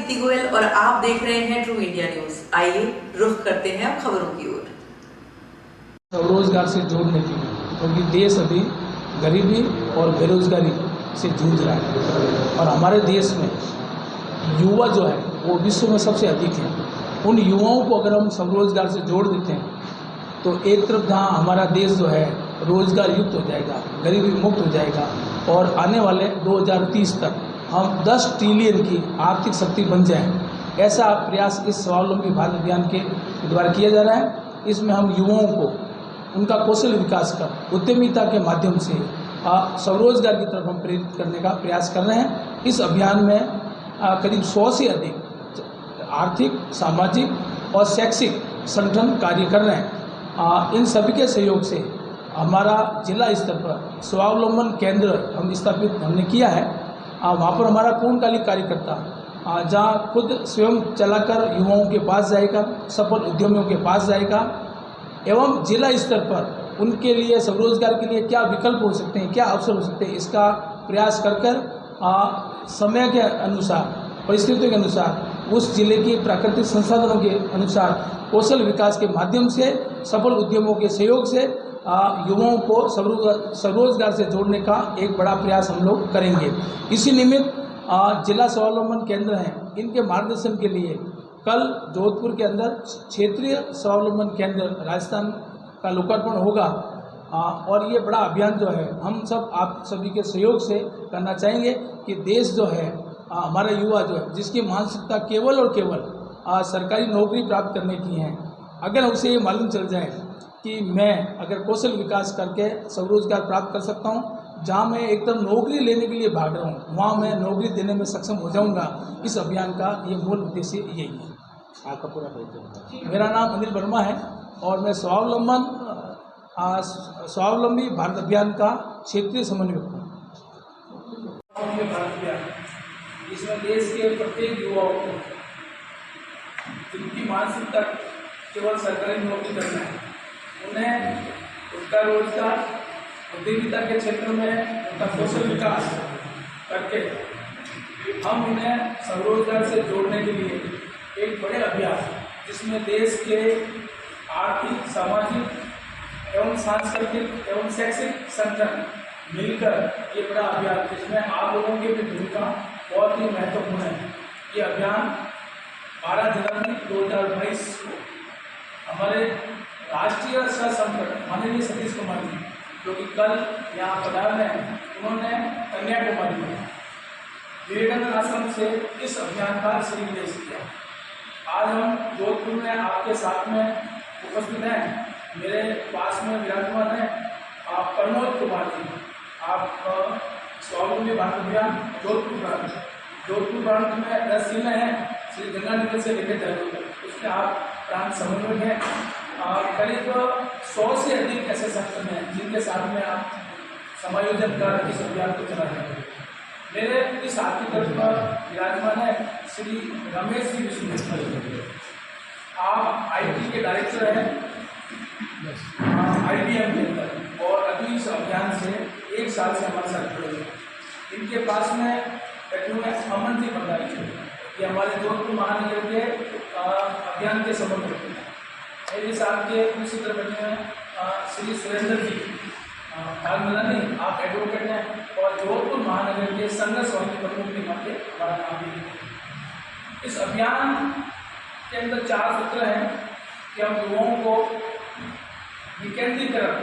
दीप्ति गोयल और आप देख रहे हैं ट्रू इंडिया न्यूज। आइए रुख करते हैं अब खबरों की ओर। स्वरोजगार से जोड़ने के लिए, क्योंकि देश अभी गरीबी और बेरोजगारी से जूझ रहा है और हमारे देश में युवा जो है वो विश्व में सबसे अधिक है। उन युवाओं को अगर हम स्वरोजगार से जोड़ देते हैं तो एक तरफ जहाँ हमारा देश जो है रोजगार युक्त हो जाएगा, गरीबी मुक्त हो जाएगा और आने वाले 2030 तक हम 10 ट्रिलियन की आर्थिक शक्ति बन जाएं। ऐसा प्रयास इस स्वावलंबी भारत अभियान के द्वारा किया जा रहा है। इसमें हम युवाओं को उनका कौशल विकास कर उद्यमिता के माध्यम से स्वरोजगार की तरफ हम प्रेरित करने का प्रयास कर रहे हैं। इस अभियान में करीब 100 से अधिक आर्थिक, सामाजिक और शैक्षिक संगठन कार्य कर रहे हैं। इन सभी के सहयोग से हमारा जिला स्तर पर स्वावलंबन केंद्र हम स्थापित हमने किया है। वहाँ पर हमारा पूर्णकालिक कार्यकर्ता जहाँ खुद स्वयं चलाकर युवाओं के पास जाएगा, सफल उद्यमियों के पास जाएगा एवं जिला स्तर पर उनके लिए स्वरोजगार के लिए क्या विकल्प हो सकते हैं, क्या अवसर हो सकते हैं, इसका प्रयास कर समय के अनुसार, परिस्थितियों के अनुसार, उस जिले की प्राकृतिक संसाधनों के अनुसार कौशल विकास के माध्यम से सफल उद्यमों के सहयोग से युवाओं को स्वरोजगार से जोड़ने का एक बड़ा प्रयास हम लोग करेंगे। इसी निमित्त जिला स्वावलंबन केंद्र हैं, इनके मार्गदर्शन के लिए कल जोधपुर के अंदर क्षेत्रीय स्वावलंबन केंद्र राजस्थान का लोकार्पण होगा और ये बड़ा अभियान जो है हम सब आप सभी के सहयोग से करना चाहेंगे कि देश जो है हमारा युवा जो है जिसकी मानसिकता केवल और केवल सरकारी नौकरी प्राप्त करने की है, अगर उसे ये मालूम चल जाए कि मैं अगर कौशल विकास करके स्वरोजगार प्राप्त कर सकता हूँ, जहाँ मैं एकदम नौकरी लेने के लिए भाग रहा हूँ वहाँ मैं नौकरी देने में सक्षम हो जाऊँगा। इस अभियान का ये मूल उद्देश्य यही है। आपका पूरा परिचय? मेरा नाम अनिल वर्मा है और मैं स्वावलंबी भारत अभियान का क्षेत्रीय समन्वयक हूँ। इसमें देश के प्रत्येक युवाओं को जिनकी मानसिकता केवल सरकारी नौकरी करना है, उन्हें उनका रोजगार उद्यमिता के क्षेत्र में उनका कौशल विकास करके हम उन्हें स्वरोजगार से जोड़ने के लिए एक बड़े अभियान जिसमें देश के आर्थिक, सामाजिक एवं सांस्कृतिक एवं शैक्षिक संगठन मिलकर ये बड़ा अभियान जिसमें आप लोगों की भी भूमिका बहुत ही महत्वपूर्ण है। ये अभियान 12 जनवरी 2022 को हमारे राष्ट्रीय सह संगठन माननीय सतीश कुमार जी जो कि कल यहाँ पधार रहे हैं, उन्होंने कन्याकुमारी में विवेकानंद आश्रम से इस अभियान का श्रीनिदेश किया। आज हम जोधपुर में आपके साथ में उपस्थित हैं। मेरे पास में विराजमान है प्रमोद कुमार जी, आप स्वावलंबी भारत अभियान जोधपुर प्रांत में 10 जिले हैं, श्री गंगानगर से लेकर जयपुर तक, उसमें आप प्रांत समन्वयक हैं। करीब 100 से अधिक ऐसे संगठन हैं जिनके साथ में आप समायोजन कर इस अभियान को चला रहे हैं। मेरे इस हाथ की तरफ पर विराजमान है श्री रमेश जी विष्णु, आप IT के डायरेक्टर हैं IBM के अंदर और अभी इस अभियान से 1 साल से हमारे साथ जुड़े हैं। इनके पास में अमन जी भंडारी जी, ये हमारे जोधपुर महानगर के अभियान के समन्वयक हैं। मेरे साथ के दूसरी तरफ बैठे हैं श्री सुरेंद्र जी भागमलानी, आप एडवोकेट हैं और जोधपुर महानगर के संघ स्वामी प्रमुख के नाते हमारा काम भी है। इस अभियान के अंदर 4 सूत्र हैं कि हम युवाओं को विकेंद्रीकरण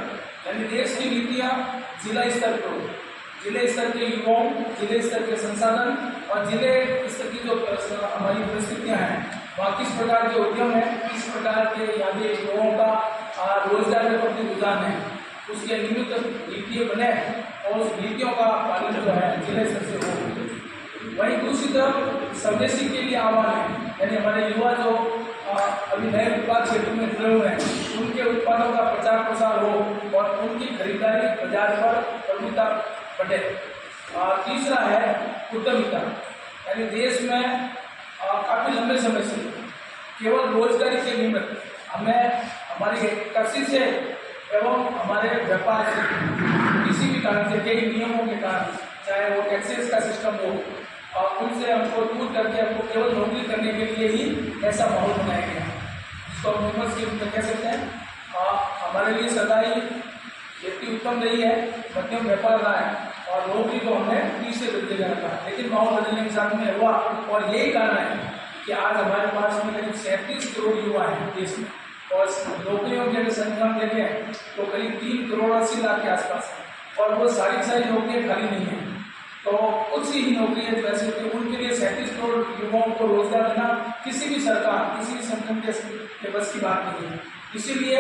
यानी देश की नीतियाँ जिला स्तर पर, जिले स्तर के युवाओं, जिले स्तर के संसाधन और जिले स्तर की जो हमारी परिस्थितियाँ हैं वहाँ किस प्रकार के उद्यम है, किस प्रकार के यानी युवाओं का रोजगार के प्रति रुझान है, उसके निमित्त नीतियाँ बने और उस नीतियों का पालन जो है जिले स्तर से हो। वहीं दूसरी तरफ स्वदेशी के लिए आह्वान है, यानी हमारे युवा जो अभी नए उत्पाद क्षेत्र में जुड़े हुए हैं उनके उत्पादों का प्रचार प्रसार हो और उनकी खरीदारी बाजार पर प्रमुखता बढ़े। तीसरा है उद्यमिता, यानी देश में काफ़ी लंबे समय से केवल रोजगारी के निमित्त हमें हमारी कृषि से एवं हमारे व्यापार से किसी भी कारण से कई नियमों के कारण, चाहे वो टैक्सेस का सिस्टम हो, और उनसे हमको दूर करके हमको केवल नौकरी करने के लिए ही ऐसा माहौल बनाया गया, जिसको हम ह्यूमन स्किल कह सकते हैं। हमारे लिए सदाई खेती उत्तम रही है, मध्यम व्यापार रहा है और नौकरी को हमने तीसरे दर्जे का रखा। लेकिन माहौल बदलने के साथ में हुआ और यही कारण है कि आज हमारे पास में करीब 37 करोड़ युवा हैं देश में, और नौकरियों की अगर संख्या देखें तो करीब 3 करोड़ 80 लाख के आसपास है, और वो सारी नौकरियाँ खाली नहीं हैं। तो कुछ ही नौकरियाँ जो ऐसी होती हैं उनके लिए 37 करोड़ युवाओं को रोजगार देना किसी भी सरकार, किसी भी संगठन के बस की बात नहीं है। इसीलिए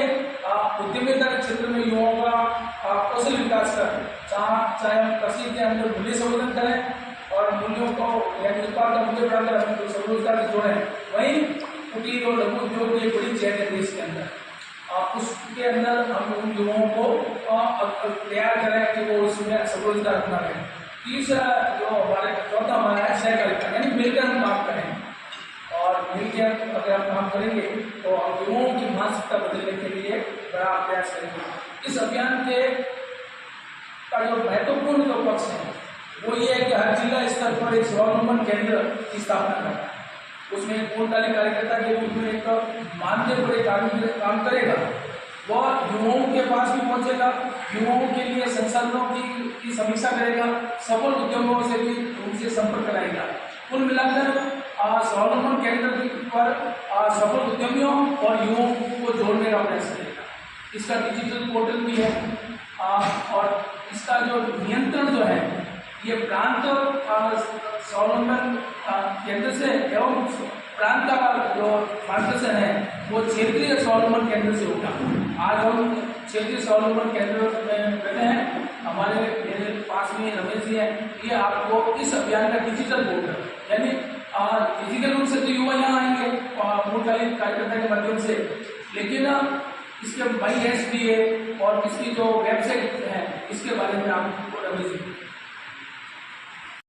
उद्यमिता के क्षेत्र में युवाओं का कौशल विकास कर, चाहे हम कृषि के अंदर मूल्य संवर्धन करें और मूल्यों को यानी उत्पाद का मूल्य बढ़ाकर हम स्वरोजगार से जोड़ें, वहीं कुटीर और लघु उद्योग की बड़ी चेन है देश के अंदर। उसके अंदर हम उन युवाओं को तैयार करें कि वो उसमें स्वरोजगार अपना लें। तीसरा जो चौथा हमारा है सहकारिता, यानी मिलकर हम काम करें, और मिलकर अगर हम काम करेंगे तो हम युवाओं की मानसिकता बदलने के लिए बड़ा प्रयास करेंगे। इस अभियान के का जो महत्वपूर्ण जो पक्ष है वो ये है कि हर जिला स्तर पर एक स्वावलंबन केंद्र की स्थापना करना है। उसमें एक पूर्णकालिक कार्यकर्ता के रूप में एक मानदेय पर एक काम करेगा, वह युवाओं के पास भी पहुंचेगा, युवाओं के लिए संसाधनों की समीक्षा करेगा, सफल उद्यमों से भी उनसे संपर्क कराएगा। कुल मिलाकर स्वावलंबन केंद्र पर सफल उद्यमियों और युवाओं को जोड़ने का प्रयास करेगा। इसका डिजिटल पोर्टल भी है, और इसका जो नियंत्रण जो है ये प्रांत स्वावलंबन केंद्र से एवं प्रांत का जो मार्गदर्शन है वो क्षेत्रीय स्वावलंबन केंद्र से होगा। आज हम क्षेत्रीय स्वावलंबन केंद्र में बैठे हैं, हमारे मेरे पास में रमेश जी है, ये आपको इस अभियान का डिजिटल पोर्टल, यानी फिजिकल रूप से तो युवा यहाँ आएंगे पूर्णकालिक कार्यकर्ता के माध्यम से, लेकिन इसके MySDA और इसकी जो वेबसाइट है इसके बारे में आपको रमेश जी